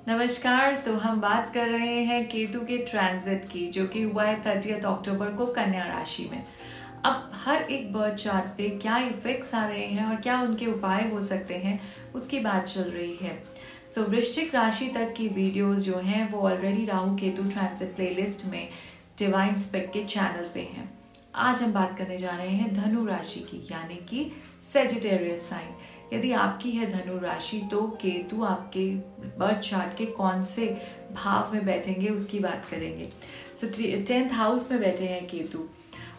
नमस्कार। तो हम बात कर रहे हैं केतु के ट्रांजिट की, जो कि हुआ है 30 अक्टूबर को कन्या राशि में। अब हर एक बर्थ चार्ट पे क्या इफेक्ट्स आ रहे हैं और क्या उनके उपाय हो सकते हैं, उसकी बात चल रही है। सो वृश्चिक राशि तक की वीडियोस जो हैं वो already Rahu Ketu transit playlist में डिवाइन स्पेक के चैनल पे हैं। आज हम बात करने जा रहे हैं धनु राशि की, यानी कि सेजिटेरियस साइन। यदि आपकी है धनु राशि तो केतु आपके बर्थ चार्ट के कौन से भाव में बैठेंगे उसकी बात करेंगे। सो 10th हाउस में बैठे हैं केतु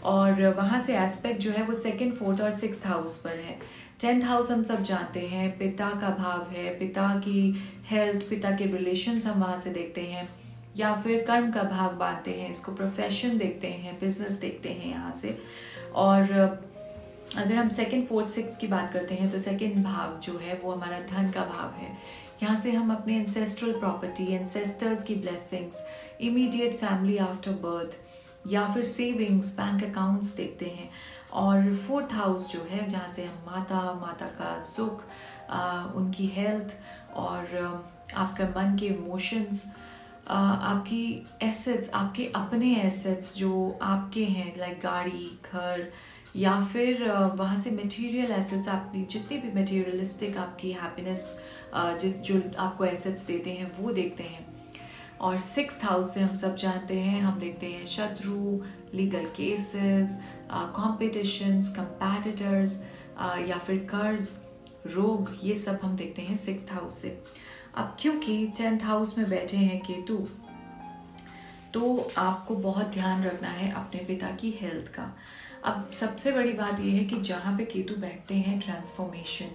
और वहाँ से एस्पेक्ट जो है वो 2nd, 4th और 6th हाउस पर है। 10th हाउस हम सब जानते हैं पिता का भाव है, पिता की हेल्थ, पिता के रिलेशंस हम वहाँ से देखते हैं, या फिर कर्म का भाव मानते हैं इसको, प्रोफेशन देखते हैं, बिजनेस देखते हैं यहाँ से। और अगर हम 2nd, 4th, 6th की बात करते हैं तो 2nd भाव जो है वो हमारा धन का भाव है। यहाँ से हम अपने एंसेस्ट्रल प्रॉपर्टी, एंसेस्टर्स की blessings, immediate family after birth, या फिर सेविंग्स, बैंक अकाउंट्स देखते हैं। और 4th हाउस जो है जहाँ से हम माता का सुख, उनकी हेल्थ और आपका मन के इमोशंस, आपकी एसेट्स, आपके अपने एसेट्स जो आपके हैं, लाइक गाड़ी, घर, या फिर वहाँ से मटेरियल एसेट्स, आपकी जितनी भी मटेरियलिस्टिक आपकी हैप्पीनेस जो आपको एसेट्स देते हैं वो देखते हैं। और 6th हाउस से हम सब जानते हैं, हम देखते हैं शत्रु, लीगल केसेस, कॉम्पिटिशन्स, कंपैटिटर्स, या फिर कर्ज, रोग, ये सब हम देखते हैं 6th हाउस से। अब क्योंकि 10th हाउस में बैठे हैं केतु, तो आपको बहुत ध्यान रखना है अपने पिता की हेल्थ का। अब सबसे बड़ी बात यह है कि जहाँ पे केतु बैठते हैं ट्रांसफॉर्मेशन,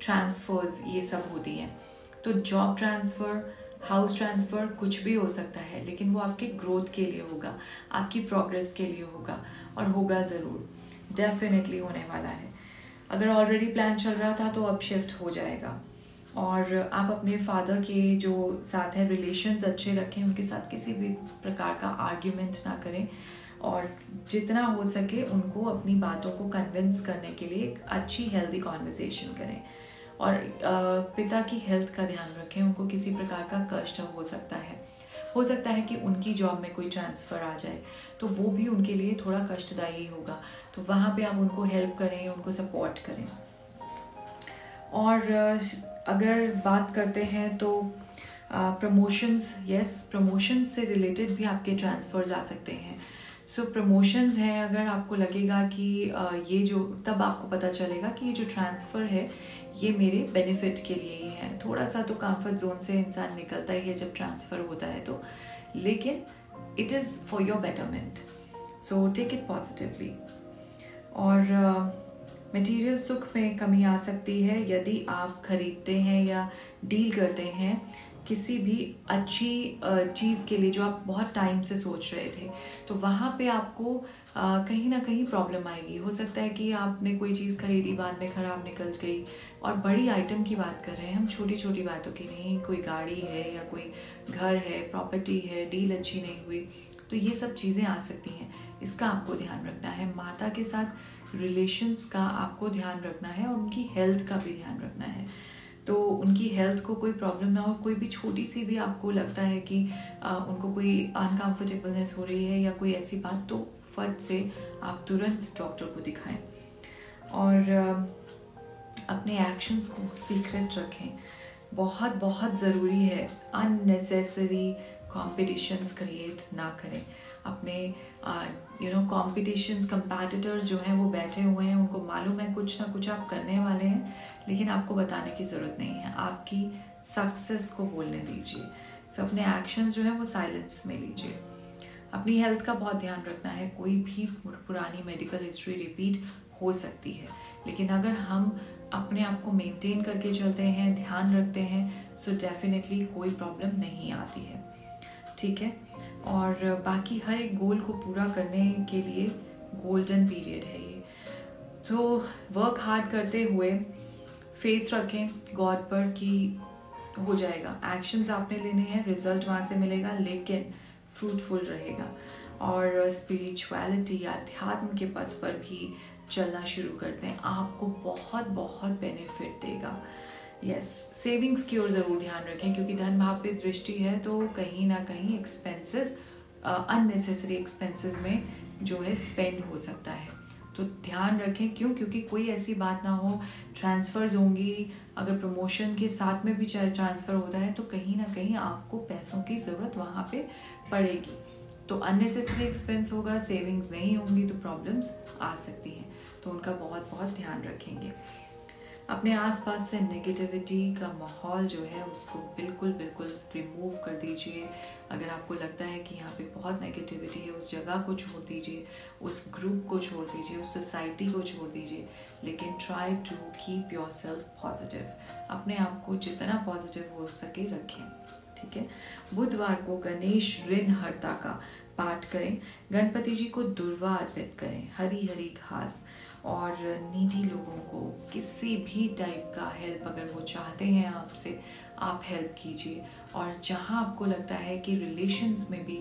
ट्रांसफर्स, ये सब होती हैं। तो जॉब ट्रांसफ़र, हाउस ट्रांसफ़र, कुछ भी हो सकता है, लेकिन वो आपके ग्रोथ के लिए होगा, आपकी प्रोग्रेस के लिए होगा, और होगा ज़रूर, डेफिनेटली होने वाला है। अगर ऑलरेडी प्लान चल रहा था तो अब शिफ्ट हो जाएगा। और आप अपने फादर के जो साथ है रिलेशंस अच्छे रखें, उनके साथ किसी भी प्रकार का आर्ग्यूमेंट ना करें, और जितना हो सके उनको अपनी बातों को कन्विंस करने के लिए एक अच्छी हेल्दी कॉन्वर्सेशन करें। और पिता की हेल्थ का ध्यान रखें, उनको किसी प्रकार का कष्ट हो सकता है कि उनकी जॉब में कोई ट्रांसफ़र आ जाए, तो वो भी उनके लिए थोड़ा कष्टदायी होगा। तो वहाँ पे आप उनको हेल्प करें, उनको सपोर्ट करें। और अगर बात करते हैं तो प्रमोशंस, प्रमोशंस से रिलेटेड भी आपके ट्रांसफ़र्स आ सकते हैं। सो प्रमोशंस हैं, अगर आपको लगेगा कि ये जो, तब आपको पता चलेगा कि ये जो ट्रांसफ़र है ये मेरे बेनिफिट के लिए ही है। थोड़ा सा तो कंफर्ट जोन से इंसान निकलता ही है जब ट्रांसफ़र होता है तो, लेकिन it is for your betterment, so take it positively. और मटेरियल सुख में कमी आ सकती है यदि आप खरीदते हैं या डील करते हैं किसी भी अच्छी चीज़ के लिए जो आप बहुत टाइम से सोच रहे थे, तो वहाँ पे आपको कहीं ना कहीं प्रॉब्लम आएगी। हो सकता है कि आपने कोई चीज़ खरीदी, बाद में ख़राब निकल गई, और बड़ी आइटम की बात कर रहे हैं हम, छोटी छोटी बातों की नहीं। कोई गाड़ी है या कोई घर है, प्रॉपर्टी है, डील अच्छी नहीं हुई, तो ये सब चीज़ें आ सकती हैं। इसका आपको ध्यान रखना है। माता के साथ रिलेशंस का आपको ध्यान रखना है, और उनकी हेल्थ का भी ध्यान रखना है। तो उनकी हेल्थ को कोई प्रॉब्लम ना हो, कोई भी छोटी सी भी आपको लगता है कि उनको कोई अनकम्फर्टेबलनेस हो रही है या कोई ऐसी बात, तो फट से आप तुरंत डॉक्टर को दिखाएं। और अपने एक्शंस को सीक्रेट रखें, बहुत बहुत ज़रूरी है। अननेसेसरी कॉम्पिटिशन्स क्रिएट ना करें। अपने कॉम्पिटिशन्स, कंपैटिटर्स जो हैं वो बैठे हुए हैं, उनको मालूम है कुछ ना कुछ आप करने वाले हैं, लेकिन आपको बताने की ज़रूरत नहीं है। आपकी सक्सेस को बोलने दीजिए। सो अपने एक्शंस जो हैं वो साइलेंस में लीजिए। अपनी हेल्थ का बहुत ध्यान रखना है। कोई भी पुरानी मेडिकल हिस्ट्री रिपीट हो सकती है, लेकिन अगर हम अपने आप को मेंटेन करके चलते हैं, ध्यान रखते हैं, सो डेफिनेटली कोई प्रॉब्लम नहीं आती है। ठीक है। और बाकी हर एक गोल को पूरा करने के लिए गोल्डन पीरियड है ये। तो वर्क हार्ड करते हुए फेथ रखें गॉड पर कि हो जाएगा। एक्शंस आपने लेने हैं, रिजल्ट वहाँ से मिलेगा, लेकिन फ्रूटफुल रहेगा। और स्पिरिचुअलिटी, अध्यात्म के पथ पर भी चलना शुरू कर दें, आपको बहुत बहुत बेनिफिट देगा। यस, सेविंग्स की ओर ज़रूर ध्यान रखें, क्योंकि धन भाव पे दृष्टि है तो कहीं ना कहीं एक्सपेंसेस, अननेसेसरी एक्सपेंसेस में जो है स्पेंड हो सकता है। तो ध्यान रखें, क्योंकि कोई ऐसी बात ना हो, ट्रांसफ़र्स होंगी, अगर प्रमोशन के साथ में भी ट्रांसफ़र होता है तो कहीं ना कहीं आपको पैसों की ज़रूरत वहाँ पे पड़ेगी। तो अननेसेसरी एक्सपेंस होगा, सेविंग्स नहीं होंगी तो प्रॉब्लम्स आ सकती हैं, तो उनका बहुत बहुत ध्यान रखेंगे। अपने आसपास से नेगेटिविटी का माहौल जो है उसको बिल्कुल बिल्कुल रिमूव कर दीजिए। अगर आपको लगता है कि यहाँ पे बहुत नेगेटिविटी है, उस जगह को छोड़ दीजिए, उस ग्रुप को छोड़ दीजिए, उस सोसाइटी को छोड़ दीजिए, लेकिन try to keep yourself positive. अपने आप को जितना पॉजिटिव हो सके रखें, ठीक है। बुधवार को गणेश ऋण हरता का पाठ करें, गणपति जी को दुर्वा अर्पित करें, हरी हरी घास, और नीडी लोगों को किसी भी टाइप का हेल्प अगर वो चाहते हैं आपसे, आप हेल्प कीजिए। और जहाँ आपको लगता है कि रिलेशंस में भी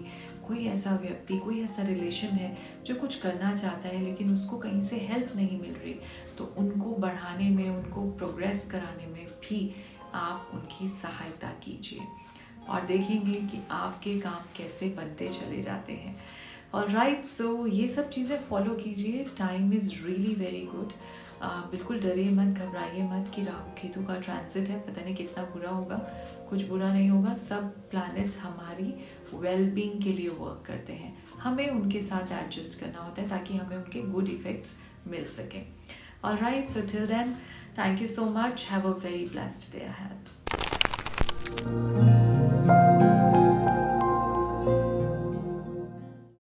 कोई ऐसा व्यक्ति, कोई ऐसा रिलेशन है जो कुछ करना चाहता है लेकिन उसको कहीं से हेल्प नहीं मिल रही, तो उनको बढ़ाने में, उनको प्रोग्रेस कराने में भी आप उनकी सहायता कीजिए और देखेंगे कि आपके काम कैसे बनते चले जाते हैं। ऑलराइट, सो ये सब चीज़ें फॉलो कीजिए। Time is really very good. बिल्कुल डरिए मत, घबराइए मत कि राहु केतु का ट्रांजिट है, पता नहीं कितना बुरा होगा। कुछ बुरा नहीं होगा, सब प्लैनेट्स हमारी वेलबींग के लिए वर्क करते हैं, हमें उनके साथ एडजस्ट करना होता है ताकि हमें उनके गुड इफेक्ट्स मिल सकें। Alright, so till then, thank you so much, have a very blessed day ahead.